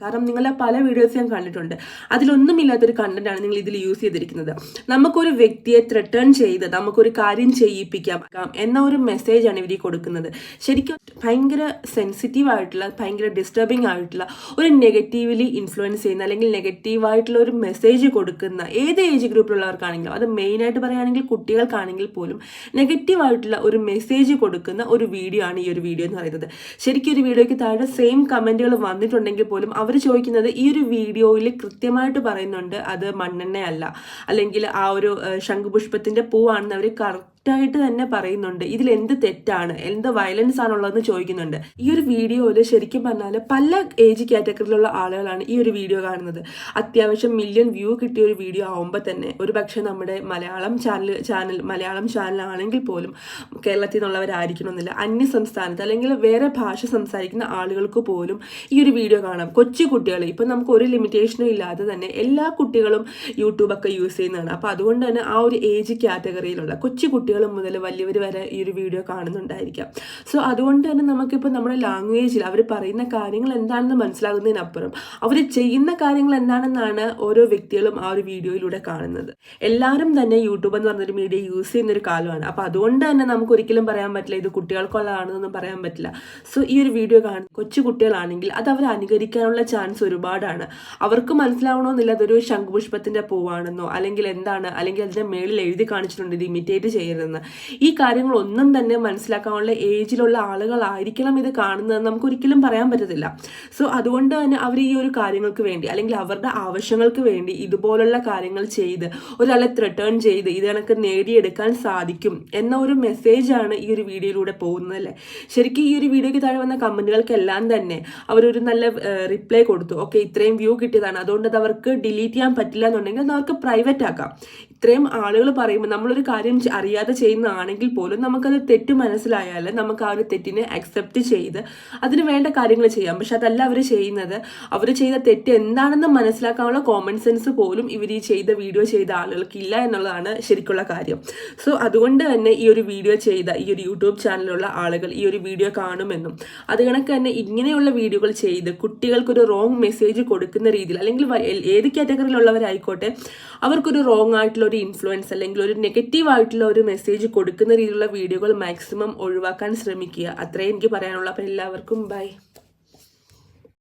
കാരണം നിങ്ങളുടെ പല വീഡിയോസ് ഞാൻ കണ്ടിട്ടുണ്ട്, അതിലൊന്നുമില്ലാത്തൊരു കണ്ടന്റാണ് നിങ്ങൾ ഇതിൽ യൂസ് ചെയ്തിരിക്കുന്നത്. നമുക്കൊരു വ്യക്തിയെ ത്രെട്ടൺ ചെയ്ത് നമുക്കൊരു കാര്യം ചെയ്യിപ്പിക്കാം എന്ന ഒരു മെസ്സേജാണ് ഇവർ കൊടുക്കുന്നത്. ശരിക്കും ഭയങ്കര സെൻസിറ്റീവ് ആയിട്ടുള്ള, ഭയങ്കര ഡിസ്റ്റർബിംഗ് ആയിട്ടുള്ള, ഒരു നെഗറ്റീവ്ലി ഇൻഫ്ലുവൻസ് ചെയ്യുന്ന അല്ലെങ്കിൽ നെഗറ്റീവായിട്ടുള്ള ഒരു മെസ്സേജ് കൊടുക്കുന്ന ഏത് ഏജ് ഗ്രൂപ്പിലുള്ളവർക്കാണെങ്കിലും, അത് മെയിനായിട്ട് പറയുകയാണെങ്കിൽ കുട്ടികൾക്കാണെങ്കിൽ പോലും നെഗറ്റീവായിട്ടുള്ള ഒരു മെസ്സേജ് കൊടുക്കുന്ന ഒരു വീഡിയോ ആണ് ഈ ഒരു വീഡിയോ എന്ന് പറയുന്നത്. ശരിക്കും ഒരു വീഡിയോയ്ക്ക് താഴെ സെയിം കമൻറ്റുകൾ വന്നിട്ടുണ്ടെങ്കിൽ പോലും അവർ ചോദിക്കുന്നത് ഈ ഒരു വീഡിയോയിൽ കൃത്യമായിട്ട് പറയുന്നുണ്ട് അത് മണ്ണെണ്ണയല്ല, അല്ലെങ്കിൽ ആ ഒരു ശംഖുപുഷ്പത്തിന്റെ പൂവാണെന്ന് അവർ കറക്റ്റായിട്ട് തന്നെ പറയുന്നുണ്ട്. ഇതിൽ എന്ത് തെറ്റാണ്, എന്ത് വയലൻസ് ആണുള്ളതെന്ന് ചോദിക്കുന്നുണ്ട്. ഈ ഒരു വീഡിയോയിൽ ശരിക്കും പറഞ്ഞാൽ പല ഏജ് കാറ്റഗറിയിലുള്ള ആളുകളാണ് ഈ ഒരു വീഡിയോ കാണുന്നത്. അത്യാവശ്യം മില്യൺ വ്യൂ കിട്ടിയ ഒരു വീഡിയോ ആവുമ്പോൾ തന്നെ ഒരു പക്ഷേ നമ്മുടെ മലയാളം ചാനൽ ആണെങ്കിൽ പോലും കേരളത്തിൽ നിന്നുള്ളവരായിരിക്കണമെന്നില്ല, അന്യ സംസ്ഥാനത്ത് അല്ലെങ്കിൽ വേറെ ഭാഷ സംസാരിക്കുന്ന ആളുകൾക്ക് പോലും ഈ ഒരു വീഡിയോ കാണാം. കൊച്ചു കുട്ടികൾ, ഇപ്പം നമുക്ക് ഒരു ലിമിറ്റേഷനും ഇല്ലാതെ തന്നെ എല്ലാ കുട്ടികളും യൂട്യൂബൊക്കെ യൂസ് ചെയ്യുന്നതാണ്. അപ്പോൾ അതുകൊണ്ട് തന്നെ ആ ഒരു ഏജ് കാറ്റഗറിയിലുള്ള കൊച്ചു കുട്ടികൾ മുതൽ വലിയവർ വരെ ഈ ഒരു വീഡിയോ കാണുന്നുണ്ടായിരിക്കാം. സോ അതുകൊണ്ട് തന്നെ നമുക്കിപ്പോൾ നമ്മുടെ ലാംഗ്വേജിൽ അവർ പറയുന്ന കാര്യങ്ങൾ എന്താണെന്ന് മനസ്സിലാകുന്നതിനപ്പുറം അവർ ചെയ്യുന്ന കാര്യങ്ങൾ എന്താണെന്നാണ് ഓരോ വ്യക്തികളും ആ ഒരു വീഡിയോയിലൂടെ കാണുന്നത്. എല്ലാവരും തന്നെ യൂട്യൂബ് എന്ന് പറഞ്ഞൊരു മീഡിയ യൂസ് ചെയ്യുന്ന ഒരു കാലമാണ്. അപ്പോൾ അതുകൊണ്ട് തന്നെ നമുക്ക് ഒരിക്കലും പറയാൻ പറ്റില്ല ഇത് കുട്ടികൾക്കുള്ളതാണെന്നൊന്നും പറയാൻ പറ്റില്ല. സോ ഈ ഒരു വീഡിയോ കാണുന്ന കൊച്ചു കുട്ടികളാണെങ്കിൽ അത് അവർ അനുകരിക്കാനുള്ള ചാൻസ് ഒരുപാടാണ്. അവർക്ക് മനസ്സിലാവണമെന്നില്ല അതൊരു ശംഖുപുഷ്പത്തിന്റെ പൂവാണെന്നോ അല്ലെങ്കിൽ എന്താണ്, അല്ലെങ്കിൽ അതിന്റെ മേളിൽ എഴുതി കാണിച്ചിട്ടുണ്ട് ഇത് ഇമിറ്റേറ്റ് ചെയ്യരുതെന്ന്. ഈ കാര്യങ്ങളൊന്നും തന്നെ മനസ്സിലാക്കാനുള്ള ഏജിലുള്ള ആളുകളായിരിക്കണം ഇത് കാണുന്നത് നമുക്ക് ഒരിക്കലും പറയാൻ പറ്റത്തില്ല. സോ അതുകൊണ്ട് തന്നെ അവർ ഈ ഒരു കാര്യങ്ങൾക്ക് വേണ്ടി അല്ലെങ്കിൽ അവരുടെ ആവശ്യങ്ങൾക്ക് വേണ്ടി ഇതുപോലുള്ള കാര്യങ്ങൾ ചെയ്ത് ഒരാളെ ത്രെട്ടേൺ ചെയ്ത് ഇത് കണക്ക് നേടിയെടുക്കാൻ സാധിക്കും എന്ന ഒരു മെസ്സേജാണ് ഈ ഒരു വീഡിയോയിലൂടെ പോകുന്നത് അല്ലേ. ശരിക്കും ഈ ഒരു വീഡിയോയ്ക്ക് താഴെ വന്ന കമന്റുകൾക്കെല്ലാം തന്നെ അവരൊരു നല്ല റിപ്ലൈ കൊടുത്തു. ഓക്കെ, ഇത്രയും വ്യൂ കിട്ടിയതാണ്, അതുകൊണ്ട് അത് അവർക്ക് ഡിലീറ്റ് ചെയ്യാൻ പറ്റില്ല എന്നുണ്ടെങ്കിൽ അത് അവർക്ക് പ്രൈവറ്റ് ആക്കാം. ഇത്രയും ആളുകൾ പറയുമ്പോൾ നമ്മളൊരു കാര്യം അറിയാതെ ചെയ്യുന്നതാണെങ്കിൽ പോലും നമുക്കത് തെറ്റ് മനസ്സിലായാൽ നമുക്ക് ആ ഒരു തെറ്റിനെ അക്സെപ്റ്റ് ചെയ്ത് അതിന് വേണ്ട കാര്യങ്ങൾ ചെയ്യാം. പക്ഷെ അതല്ല അവർ ചെയ്യുന്നത്. അവർ ചെയ്ത തെറ്റ് എന്താണെന്ന് മനസ്സിലാക്കാനുള്ള കോമൺ സെൻസ് പോലും ഇവർ ഈ ചെയ്ത വീഡിയോ ചെയ്ത ആളുകൾക്ക് ഇല്ല എന്നുള്ളതാണ് ശരിക്കുള്ള കാര്യം. സോ അതുകൊണ്ട് തന്നെ ഈ ഒരു വീഡിയോ ചെയ്ത ഈ ഒരു യൂട്യൂബ് ചാനലിലുള്ള ആളുകൾ ഈ ഒരു വീഡിയോ കാണുമെന്നും അത് കണക്ക് തന്നെ ഇങ്ങനെയുള്ള വീഡിയോകൾ ചെയ്ത് കുട്ടികൾക്കൊരു റോങ് മെസ്സേജ് കൊടുക്കുന്ന രീതിയിൽ, അല്ലെങ്കിൽ ഏത് കാറ്റഗറിയിലുള്ളവരായിക്കോട്ടെ അവർക്കൊരു റോങ് ആയിട്ടുള്ള ഒരു ഇൻഫ്ലുവൻസ് അല്ലെങ്കിൽ ഒരു നെഗറ്റീവ് ആയിട്ടുള്ള ഒരു മെസ്സേജ് കൊടുക്കുന്ന രീതിയിലുള്ള വീഡിയോകൾ മാക്സിമം ഒഴിവാക്കാൻ ശ്രമിക്കുക. അത്രയും എനിക്ക് പറയാനുള്ള. അപ്പോൾ എല്ലാവർക്കും ബൈ.